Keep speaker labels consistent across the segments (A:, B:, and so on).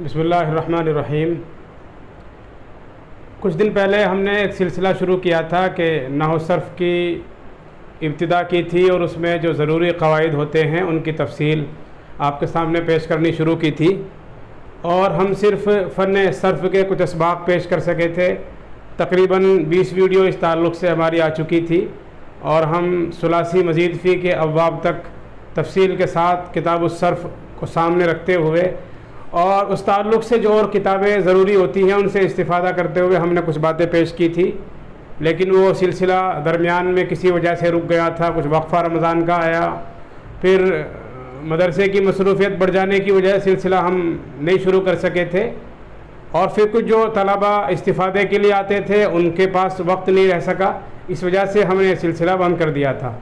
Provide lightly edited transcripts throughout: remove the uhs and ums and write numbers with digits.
A: बिस्मिल्लाहिर्रहमानिर्रहीम। कुछ दिन पहले हमने एक सिलसिला शुरू किया था कि नहव सर्फ़ की इब्तिदा की थी और उसमें जो ज़रूरी क़वाइद होते हैं उनकी तफसील आपके सामने पेश करनी शुरू की थी और हम सिर्फ़ फ़न सर्फ़ के कुछ असबाब पेश कर सके थे। तकरीबन 20 वीडियो इस ताल्लुक़ से हमारी आ चुकी थी और हम सुलासी मज़ीद फ़ी के अब्वाब तक तफसील के साथ किताबुस सर्फ़ को सामने रखते हुए और उस ताल्लुक़ से जो और किताबें ज़रूरी होती हैं उनसे इस्तिफ़ादा करते हुए हमने कुछ बातें पेश की थी, लेकिन वो सिलसिला दरमियान में किसी वजह से रुक गया था। कुछ वक्फ़ा रमज़ान का आया, फिर मदरसे की मसरूफ़ियत बढ़ जाने की वजह से सिलसिला हम नहीं शुरू कर सके थे और फिर कुछ जो तलबा इस्तिफ़ादे के लिए आते थे उनके पास वक्त नहीं रह सका, इस वजह से हमने सिलसिला बंद कर दिया था।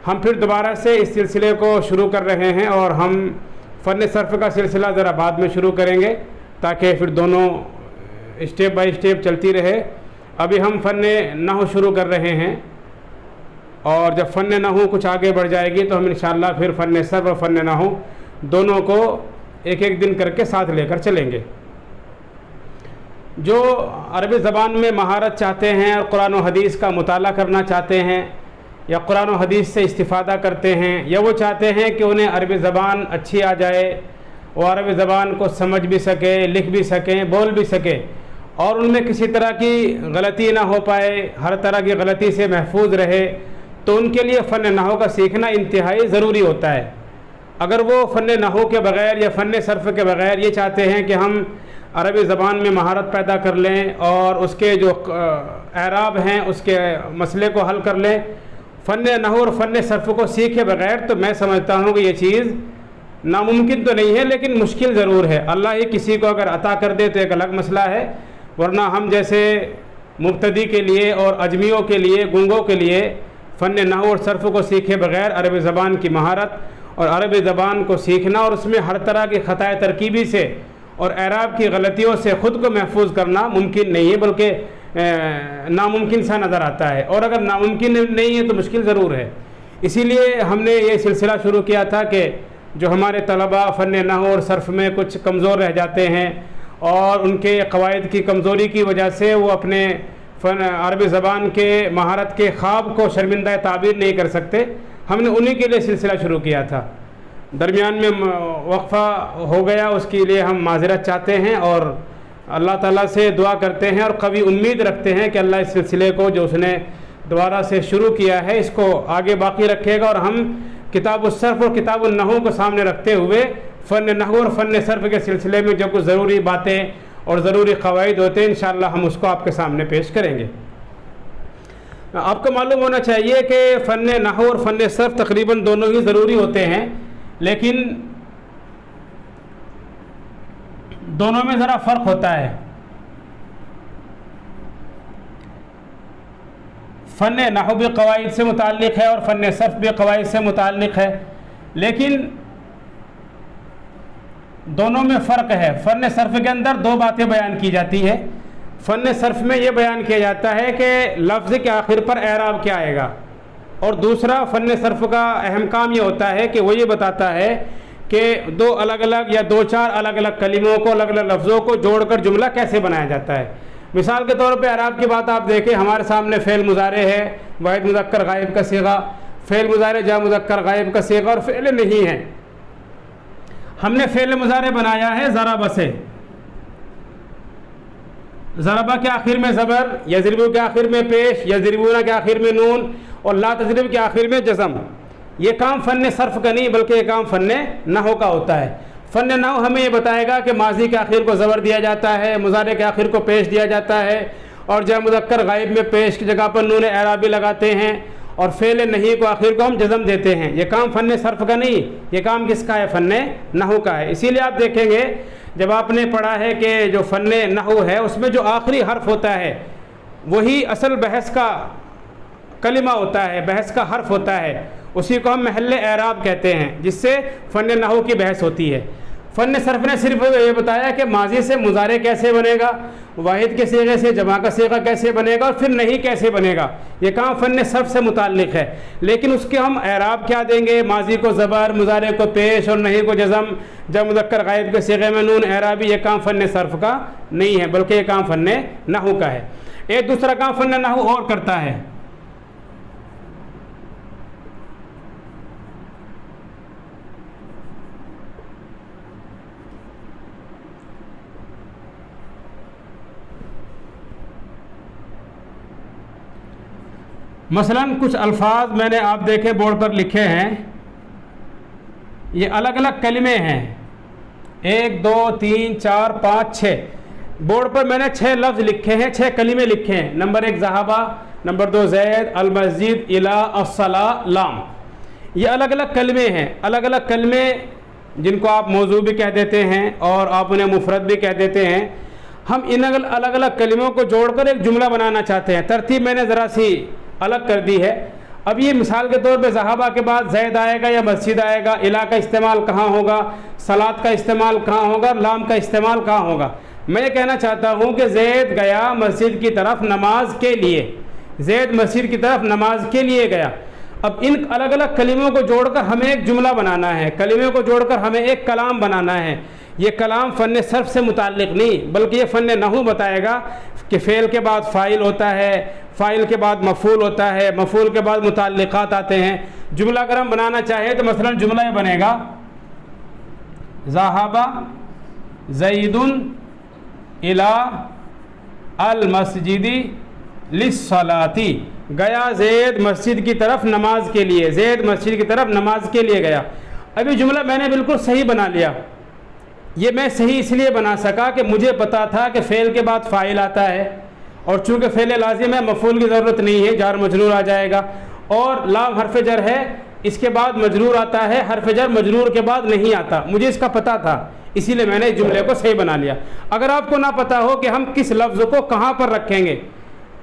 A: हम फिर दोबारा से इस सिलसिले को शुरू कर रहे हैं और हम फ़न सर्फ़ का सिलसिला ज़रा बाद में शुरू करेंगे ताकि फिर दोनों स्टेप बाय स्टेप चलती रहे। अभी हम फ़न नहव शुरू कर रहे हैं और जब फ़न नहव कुछ आगे बढ़ जाएगी तो हम इंशाअल्लाह फिर फ़न सर्फ़ और फ़न नहव दोनों को एक एक दिन करके साथ लेकर चलेंगे। जो अरबी ज़बान में महारत चाहते हैं और कुरान और हदीस का मुताला करना चाहते हैं या कुरान और हदीस से इस्तिफ़ादा करते हैं या वो चाहते हैं कि उन्हें अरबी ज़बान अच्छी आ जाए, वो अरबी ज़बान को समझ भी सके, लिख भी सकें, बोल भी सके और उनमें किसी तरह की गलती ना हो पाए, हर तरह की गलती से महफूज रहे, तो उनके लिए फ़न नहव का सीखना इंतहाई ज़रूरी होता है। अगर वो फ़न नहव के बग़ैर या फ़न सर्फ़ के बग़ैर ये चाहते हैं कि हम अरबी ज़बान में महारत पैदा कर लें और उसके जो एराब हैं उसके मसले को हल कर लें, फ़न नहव और फ़न सर्फ़ को सीखे बग़ैर तो मैं समझता हूँ कि ये चीज़ नामुमकिन तो नहीं है लेकिन मुश्किल ज़रूर है। अल्लाह ही किसी को अगर अता कर दे तो एक अलग मसला है, वरना हम जैसे मुब्तदी के लिए और अजमियों के लिए, गूंगों के लिए फ़न नहव और सर्फ़ को सीखे बग़ैर अरबी ज़बान की महारत और अरबी ज़बान को सीखना और उसमें हर तरह की ख़ताए तरकीबी से और एराब की गलतियों से ख़ुद को महफूज करना मुमकिन नहीं है, बल्कि नामुमकिन सा नज़र आता है। और अगर नामुमकिन नहीं है तो मुश्किल ज़रूर है। इसीलिए हमने ये सिलसिला शुरू किया था कि जो हमारे तलबा फ़न नहव और सर्फ़ में कुछ कमज़ोर रह जाते हैं और उनके क़वाइद की कमज़ोरी की वजह से वो अपने अरबी ज़बान के महारत के ख़्वाब को शर्मिंदा ताबीर नहीं कर सकते, हमने उन्हीं के लिए सिलसिला शुरू किया था। दरमियान में वक्फ़ा हो गया, उसके लिए हम माज़रत चाहते हैं और अल्लाह ताला से दुआ करते हैं और कभी उम्मीद रखते हैं कि अल्लाह इस सिलसिले को जो उसने दोबारा से शुरू किया है इसको आगे बाकी रखेगा और हम किताबुस सर्फ़ और किताबुन नहव को सामने रखते हुए फ़न नहव और फ़न सर्फ़ के सिलसिले में जो कुछ ज़रूरी बातें और ज़रूरी क़वाइद होते हैं इंशाअल्लाह हम उसको आपके सामने पेश करेंगे। आपको मालूम होना चाहिए कि फ़न नहव और फ़न सर्फ़ तकरीबन दोनों ही ज़रूरी होते हैं, लेकिन दोनों में ज़रा फ़र्क होता है। फ़न नहव भी क़वाइद से मुताल्लिक़ है और फ़न सर्फ़ भी क़वाइद से मुताल्लिक़ है, लेकिन दोनों में फ़र्क है। फ़न सर्फ़ के अंदर दो बातें बयान की जाती है। फ़न सर्फ़ में ये बयान किया जाता है कि लफ्ज़ के आखिर पर एराब क्या आएगा, और दूसरा फ़न सर्फ़ का अहम काम ये होता है कि वो ये बताता है कि दो अलग अलग या दो चार अलग अलग कलिमों को, अलग अलग लफ्ज़ों को जोड़कर जुमला कैसे बनाया जाता है। मिसाल के तौर पे एराब की बात आप देखें, हमारे सामने फ़ेल मुज़ारे है, वाहिद मुज़क्कर गायब का सीगा, फ़ेल मुज़ारे जा मुज़क्कर गायब का सीगा और फ़ेल नहीं है। हमने फ़ेल मुज़ारे बनाया है ज़रबा से। ज़रबा के आखिर में ज़बर, यज़रिबु के आखिर में पेश, यज़रिबूना के आखिर में नून और ला तज़रिब के आखिर में जज़म। ये काम फ़न सर्फ़ का नहीं बल्कि ये काम फ़न नहव का होता है। फ़न नहव हमें ये बताएगा कि माजी के आखिर को ज़बर दिया जाता है, मुज़ारे के आखिर को पेश दिया जाता है और जब मुज़क्कर गायब में पेश की जगह पर नून एराबी लगाते हैं और फ़ेल नहीं को आखिर को हम जज़म देते हैं। ये काम फ़न सर्फ़ का नहीं, ये काम किसका है? फ़न नहव का है। इसीलिए आप देखेंगे जब आपने पढ़ा है कि जो फ़न नहव है उसमें जो आखिरी हर्फ होता है वही असल बहस का कलिमा होता है, बहस का हर्फ होता है, उसी को हम महल एराब कहते हैं, जिससे फ़न नहव की बहस होती है। फ़न सर्फ ने सिर्फ ये बताया कि माजी से मुजारे कैसे बनेगा, वाहिद के सीगे से जमा का सीगा कैसे बनेगा और फिर नहीं कैसे बनेगा, ये काम फ़न सर्फ से मुताल्लिक़ है। लेकिन उसके हम एराब क्या देंगे, माजी को ज़बर, मुजारे को पेश और नहीं को जज़म, जब मुज़क्कर गायब के सीगे में नून, एराबी, ये काम फ़न सर्फ का नहीं है, बल्कि ये काम फ़न नहू का है। एक दूसरा काम फ़न नहू और करता है, मसलन कुछ अल्फाज मैंने आप देखे बोर्ड पर लिखे हैं, ये अलग अलग कलिमे हैं, 1 2 3 4 5 6, बोर्ड पर मैंने 6 लफ्ज़ लिखे हैं, 6 कलिमे लिखे हैं। नंबर 1 ज़हाबा, नंबर 2 ज़ैद, अल मस्जिद, इला, अस्सला, लाम। ये अलग अलग कलिमे हैं, अलग अलग कलिमे जिनको आप मौजू भी कह देते हैं और आप उन्हें मुफरद भी कह देते हैं। हम इन अलग अलग कलिमों को जोड़कर एक जुमला बनाना चाहते हैं। तरतीब मैंने ज़रा सी अलग कर दी है। अब ये मिसाल के तौर पे ज़हाबा के बाद ज़ैद आएगा या मस्जिद आएगा, इला का इस्तेमाल कहाँ होगा, सलात का इस्तेमाल कहाँ होगा, लाम का इस्तेमाल कहाँ होगा। मैं ये कहना चाहता हूँ कि ज़ैद गया मस्जिद की तरफ नमाज के लिए, ज़ैद मस्जिद की तरफ नमाज के लिए गया। अब इन अलग अलग कलिमों को जोड़कर हमें एक जुमला बनाना है, कलिमों को जोड़कर हमें एक कलाम बनाना है। ये कलाम फ़न सर्फ से मुताल्लिक़ नहीं, बल्कि ये फ़न नहू बताएगा कि फ़ेल के बाद फ़ाइल होता है, फ़ाइल के बाद मफ़ूल होता है, मफ़ूल के बाद मुताल्लिक़ात आते हैं। जुमला अगर हम बनाना चाहें तो मसलन जुमला ये बनेगा, ज़हाबा ज़ैदुन इला अल मस्जिदी लिस्सलाती, गया ज़ैद मस्जिद की तरफ नमाज के लिए, ज़ैद मस्जिद की तरफ नमाज के लिए गया। अभी जुमला मैंने बिल्कुल सही बना लिया। ये मैं सही इसलिए बना सका कि मुझे पता था कि फ़ेल के बाद फ़ाइल आता है, और चूँकि फ़ेल लाजिम है मफ़ूल की ज़रूरत नहीं है, जार मजरूर आ जाएगा, और लाम हर्फ जर है, इसके बाद मजरूर आता है, हर्फ जर मजरूर के बाद नहीं आता। मुझे इसका पता था, इसीलिए मैंने इस जुमले को सही बना लिया। अगर आपको ना पता हो कि हम किस लफ्ज़ को कहाँ पर रखेंगे,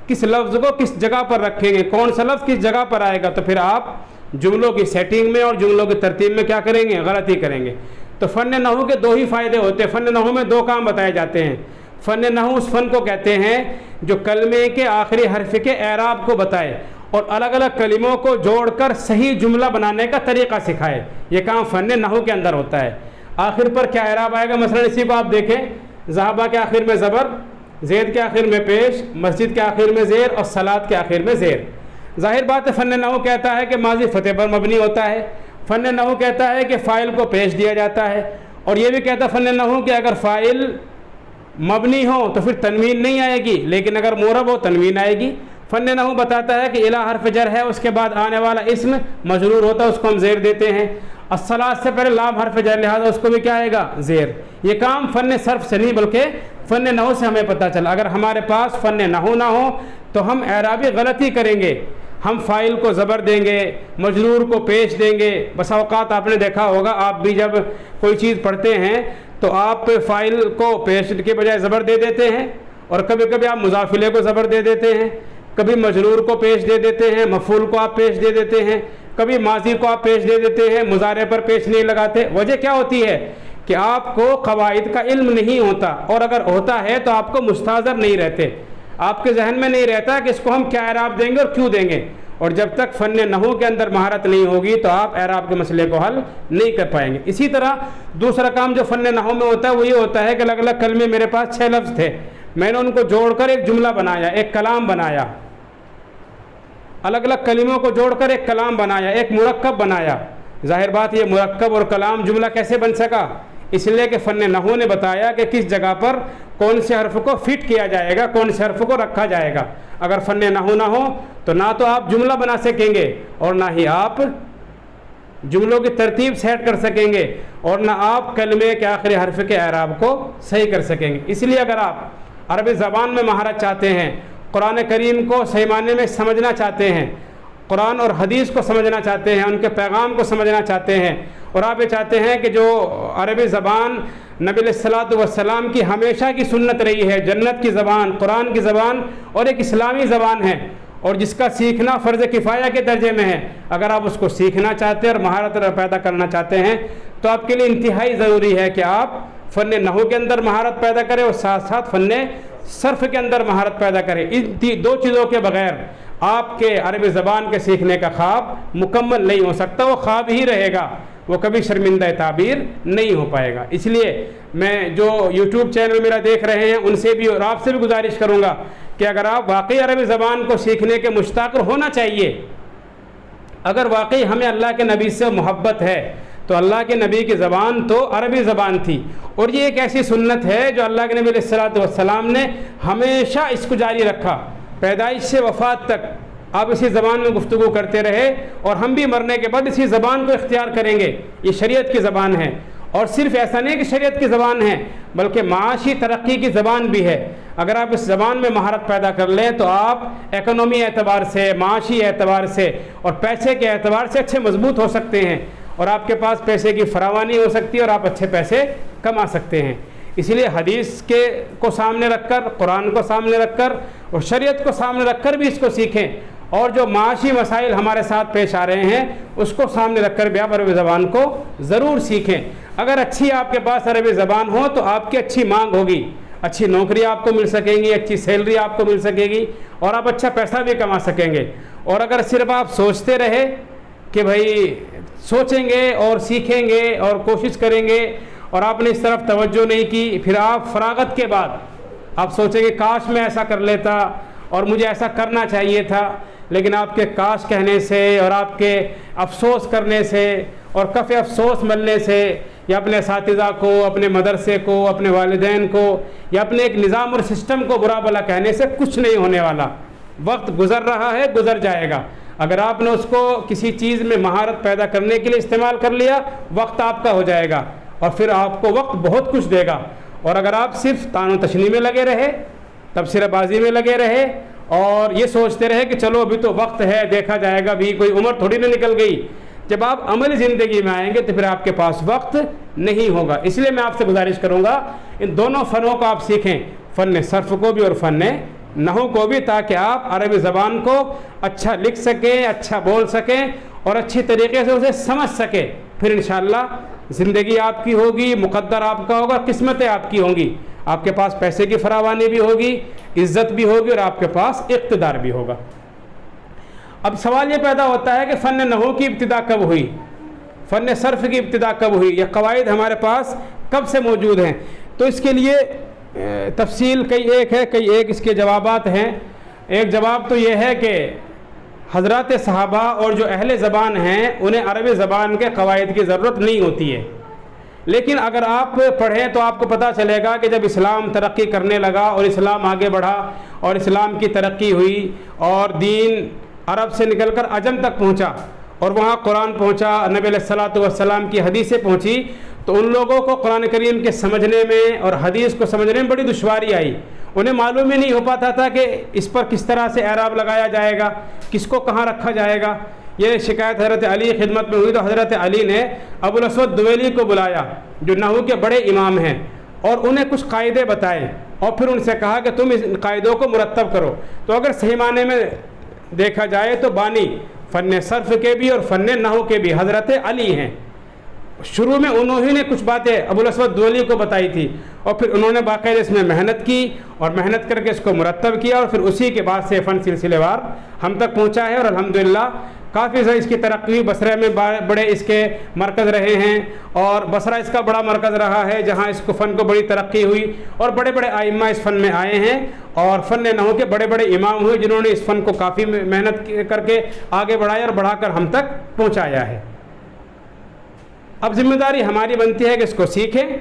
A: किस लफ्ज़ को किस जगह पर रखेंगे, कौन सा लफ्ज़ किस जगह पर आएगा, तो फिर आप जुमलों की सेटिंग में और जुमलों की तरतीब में क्या करेंगे, गलती करेंगे। तो फ़न नहू के 2 ही फ़ायदे होते हैं। फ़न नहू में 2 काम बताए जाते हैं। फ़न नहू उस फ़न को कहते हैं जो कलमे के आखिरी हर्फ के एराब को बताए और अलग अलग कलिमों को जोड़कर सही जुमला बनाने का तरीक़ा सिखाए। ये काम फ़न नहू के अंदर होता है। आखिर पर क्या एराब आएगा, मसलन इसी को आप देखें, ज़हाबा के आखिर में ज़बर, ज़ैद के आखिर में पेश, मस्जिद के आखिर में ज़ेर और सलात के आखिर में ज़ेर। ज़ाहिर बात है फ़न नहू कहता है कि माजी फ़तह पर मबनी होता है। फ़न नहू कहता है कि फ़ाइल को पेश दिया जाता है, और ये भी कहता है फ़न नहू कि अगर फ़ाइल मबनी हो तो फिर तनवीन नहीं आएगी, लेकिन अगर मोरब हो तनवीन आएगी। फ़न नहू बताता है कि इला हर्फ जर है, उसके बाद आने वाला इस्म मजरूर होता है, उसको हम ज़ेर देते हैं। अस्सलात से पहले लाम हर्फ जर, लिहाजा उसको भी क्या आएगा, ज़ेर। ये काम फ़न सर्फ से नहीं बल्कि फ़न नहू से हमें पता चला। अगर हमारे पास फ़न नहू ना हो तो हम एराबी गलती करेंगे, हम फ़ाइल को ज़बर देंगे, मजरूर को पेश देंगे। बस औक़ात आपने देखा होगा, आप भी जब कोई चीज़ पढ़ते हैं तो आप फ़ाइल को पेश के बजाय ज़बर दे देते हैं, और कभी कभी आप मुज़ाफ़िले को ज़बर दे देते हैं, कभी मजरूर को पेश दे देते हैं, मफ़ूल को आप पेश दे देते हैं, कभी माजी को आप पेश दे देते हैं, मुज़ारे पर पेश नहीं लगाते। वजह क्या होती है कि आपको क़वाइद का इल्म नहीं होता, और अगर होता है तो आपको मुस्ताज़र नहीं रहते, आपके जहन में नहीं रहता कि इसको हम क्या एराब देंगे और क्यों देंगे। और जब तक फ़न नहू के अंदर महारत नहीं होगी तो आप एराब के मसले को हल नहीं कर पाएंगे। इसी तरह दूसरा काम जो फ़न नहू में होता है वो ये होता है कि अलग अलग कलमे, मेरे पास 6 लफ्ज़ थे, मैंने उनको जोड़कर एक जुमला बनाया, एक कलाम बनाया। अलग अलग कलिमों को जोड़कर एक कलाम बनाया, एक मुरक्कब बनाया। ज़ाहिर बात ये मुरक्कब और कलाम जुमला कैसे बन सका, इसलिए कि फ़न नहू ने बताया कि किस जगह पर कौन से हर्फ को फिट किया जाएगा, कौन से हर्फ को रखा जाएगा। अगर फ़न नहू ना हो तो ना तो आप जुमला बना सकेंगे और ना ही आप जुमलों की तरतीब सेट कर सकेंगे, और ना आप कलमे के आखिरी हर्फ के एराब को सही कर सकेंगे। इसलिए अगर आप अरबी ज़बान में महारत चाहते हैं, कुरान करीम को सही मायने में समझना चाहते हैं, कुरान और हदीस को समझना चाहते हैं, उनके पैगाम को समझना चाहते हैं, और आप ये चाहते हैं कि जो अरबी ज़बान नबी अलैहिस्सलातु वस्सलाम की हमेशा की सुन्नत रही है, जन्नत की ज़बान, कुरान की ज़बान और एक इस्लामी ज़बान है, और जिसका सीखना फ़र्ज़ किफ़ाया के दर्जे में है, अगर आप उसको सीखना चाहते हैं और महारत पैदा करना चाहते हैं तो आपके लिए इंतहाई ज़रूरी है कि आप फ़न नहू के अंदर महारत पैदा करें और साथ साथ फ़न सर्फ़ के अंदर महारत पैदा करें। इन दो चीज़ों के बगैर आपके अरबी ज़बान के सीखने का ख्वाब मुकम्मल नहीं हो सकता, वो ख्वाब ही रहेगा, वो कभी शर्मिंदा ताबीर नहीं हो पाएगा। इसलिए मैं जो यूट्यूब चैनल मेरा देख रहे हैं उनसे भी और आपसे भी गुजारिश करूँगा कि अगर आप वाकई अरबी ज़बान को सीखने के मुश्ताक़ होना चाहिए, अगर वाकई हमें अल्लाह के नबी से मोहब्बत है, तो अल्लाह के नबी की ज़बान तो अरबी ज़बान थी और ये एक ऐसी सुन्नत है जो अल्लाह के नबी अलैहिस्सलातु वस्सलाम ने हमेशा इसको जारी रखा, पैदाइश से वफ़ात तक आप इसी ज़बान में गुफ्तगू करते रहे और हम भी मरने के बाद इसी ज़बान को इख्तियार करेंगे। ये शरीयत की ज़बान है और सिर्फ़ ऐसा नहीं कि शरीयत की ज़बान है बल्कि माशी तरक्की की ज़बान भी है। अगर आप इस ज़बान में महारत पैदा कर लें तो आप इकनॉमी एतबार से, माशी एतबार से और पैसे के एतबार से अच्छे मजबूत हो सकते हैं और आपके पास पैसे की फरावानी हो सकती है और आप अच्छे पैसे कमा सकते हैं। इसलिए हदीस के को सामने रखकर, कुरान को सामने रखकर और शरीयत को सामने रखकर भी इसको सीखें और जो माशी मसाइल हमारे साथ पेश आ रहे हैं उसको सामने रखकर भी आप अरबी ज़बान को ज़रूर सीखें। अगर अच्छी आपके पास अरबी ज़बान हो तो आपकी अच्छी मांग होगी, अच्छी नौकरी आपको मिल सकेंगी, अच्छी सैलरी आपको मिल सकेगी और आप अच्छा पैसा भी कमा सकेंगे। और अगर सिर्फ आप सोचते रहे कि भाई सोचेंगे और सीखेंगे और कोशिश करेंगे और आपने इस तरफ तवज्जो नहीं की, फिर आप फरागत के बाद आप सोचेंगे काश मैं ऐसा कर लेता और मुझे ऐसा करना चाहिए था, लेकिन आपके काश कहने से और आपके अफसोस करने से और कफ़े अफसोस मिलने से या अपने असातिज़ा को, अपने मदरसे को, अपने वालिदैन को या अपने एक निज़ाम और सिस्टम को बुरा भला कहने से कुछ नहीं होने वाला। वक्त गुज़र रहा है, गुज़र जाएगा। अगर आपने उसको किसी चीज़ में महारत पैदा करने के लिए इस्तेमाल कर लिया, वक्त आपका हो जाएगा और फिर आपको वक्त बहुत कुछ देगा। और अगर आप सिर्फ तानो तशनी में लगे रहे, तबसराबाजी में लगे रहे और ये सोचते रहे कि चलो अभी तो वक्त है, देखा जाएगा, भी कोई उम्र थोड़ी ना निकल गई, जब आप अमली ज़िंदगी में आएंगे तो फिर आपके पास वक्त नहीं होगा। इसलिए मैं आपसे गुजारिश करूँगा इन दोनों फ़नों को आप सीखें, फ़न सर्फ़ को भी और फ़न नहू को भी, ताकि आप अरबी ज़बान को अच्छा लिख सकें, अच्छा बोल सकें और अच्छी तरीके से उसे समझ सकें। फिर इंशाअल्लाह ज़िंदगी आपकी होगी, मुक़द्दर आपका होगा, किस्मतें आपकी होंगी, आपके पास पैसे की फरावानी भी होगी, इज़्ज़त भी होगी और आपके पास इक़्तिदार भी होगा। अब सवाल ये पैदा होता है कि फ़न नहू की इब्तिदा कब हुई, फ़न सर्फ़ की इब्तिदा कब हुई, ये कवायद हमारे पास कब से मौजूद हैं। तो इसके लिए तफसील कई एक इसके जवाबात हैं। एक जवाब तो ये है कि हज़रात सहाबा और जो अहले ज़बान हैं उन्हें अरबी ज़बान के कवायद की ज़रूरत नहीं होती है, लेकिन अगर आप पढ़ें तो आपको पता चलेगा कि जब इस्लाम तरक्की करने लगा और इस्लाम आगे बढ़ा और इस्लाम की तरक्की हुई और दीन अरब से निकलकर अजम तक पहुंचा और वहाँ कुरान पहुंचा, नबी अलैहिस्सलातु वस्सलाम की हदीसें पहुंची, तो उन लोगों को कुरान करीम के समझने में और हदीस को समझने में बड़ी दुश्वारी आई। उन्हें मालूम ही नहीं हो पाता था कि इस पर किस तरह से एराब लगाया जाएगा, किसको कहाँ रखा जाएगा। ये शिकायत हज़रत अली की खिदमत में हुई तो हज़रत अली ने अबुल अस्वद दुवैली को बुलाया जो नहू के बड़े इमाम हैं और उन्हें कुछ कायदे बताए और फिर उनसे कहा कि तुम इस कायदों को मुरत्तब करो। तो अगर सही माने में देखा जाए तो बानी फ़न सर्फ़ के भी और फ़न नहू के भी हज़रत अली हैं। शुरू में उन्होंने ने कुछ बातें अबुल अस्वद दुवैली को बताई थी और फिर उन्होंने बाकायदा इसमें मेहनत की और मेहनत करके इसको मुरत्तब किया और फिर उसी के बाद से फ़न सिलसिलेवार हम तक पहुंचा है और अल्हम्दुलिल्लाह काफ़ी इसकी तरक्की हुई। बसरा में बड़े इसके मरकज़ रहे हैं और बसरा इसका बड़ा मरकज़ रहा है जहाँ इसको फ़न को बड़ी तरक्की हुई और बड़े बड़े आइम्मा इस फ़न में आए हैं और फ़न नहू के बड़े बड़े इमाम हुए जिन्होंने इस फ़न को काफ़ी मेहनत करके आगे बढ़ाया और बढ़ाकर हम तक पहुँचाया है। अब जिम्मेदारी हमारी बनती है कि इसको सीखें,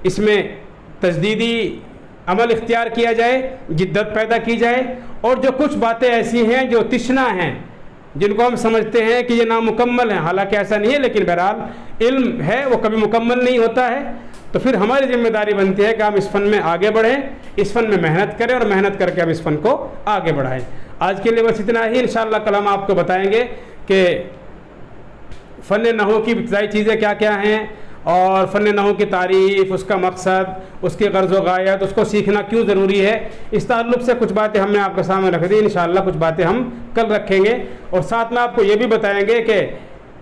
A: इसमें तजदीदी अमल इख्तियार किया जाए, जिद्दत पैदा की जाए और जो कुछ बातें ऐसी हैं जो तिश्ना हैं, जिनको हम समझते हैं कि ये नामुकम्मल हैं, हालांकि ऐसा नहीं है, लेकिन बहरहाल इल्म है वो कभी मुकम्मल नहीं होता है, तो फिर हमारी जिम्मेदारी बनती है कि हम इस फ़न में आगे बढ़ें, इस फ़न में मेहनत करें और मेहनत करके हम इस फ़न को आगे बढ़ाएं। आज के लिए बस इतना ही। इंशाअल्लाह कल हम आपको बताएंगे कि फ़न नहू की इब्तिदाई चीज़ें क्या क्या हैं और फ़न नहू की तारीफ़, उसका मकसद, उसकी गर्ज़ व गायत, उसको सीखना क्यों ज़रूरी है, इस ताल्लुक़ से कुछ बातें हमने आपके सामने रख दी। इंशाअल्लाह कुछ बातें हम कल रखेंगे और साथ में आपको ये भी बताएंगे कि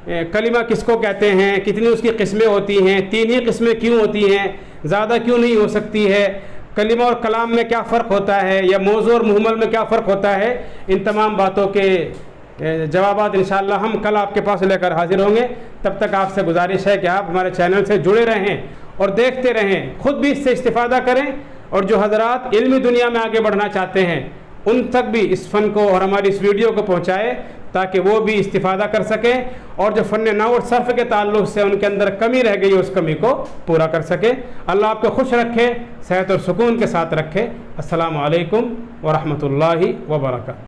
A: कलिमा किसको कहते हैं, कितनी उसकी किस्में होती हैं, 3 ही किस्में क्यों होती हैं, ज़्यादा क्यों नहीं हो सकती है, कलिमा और कलाम में क्या फ़र्क होता है, या मौज़ू और मुहम्मल में क्या फ़र्क होता है, इन तमाम बातों के जवाबात इंशाअल्लाह हम कल आपके पास लेकर हाजिर होंगे। तब तक आपसे गुजारिश है कि आप हमारे चैनल से जुड़े रहें और देखते रहें, ख़ुद भी इससे इस्तिफ़ादा करें, और जो हज़रात इल्मी दुनिया में आगे बढ़ना चाहते हैं उन तक भी इस फ़न को और हमारी इस वीडियो को पहुँचाए, ताकि वो भी इस्तिफ़ादा कर सकें और जो फ़न नहव और सर्फ़ के ताल्लुक़ से उनके अंदर कमी रह गई उस कमी को पूरा कर सके। अल्लाह आपको खुश रखे, सेहत और सुकून के साथ रखे। अस्सलामु अलैकुम व रहमतुल्लाहि व बरकातहू।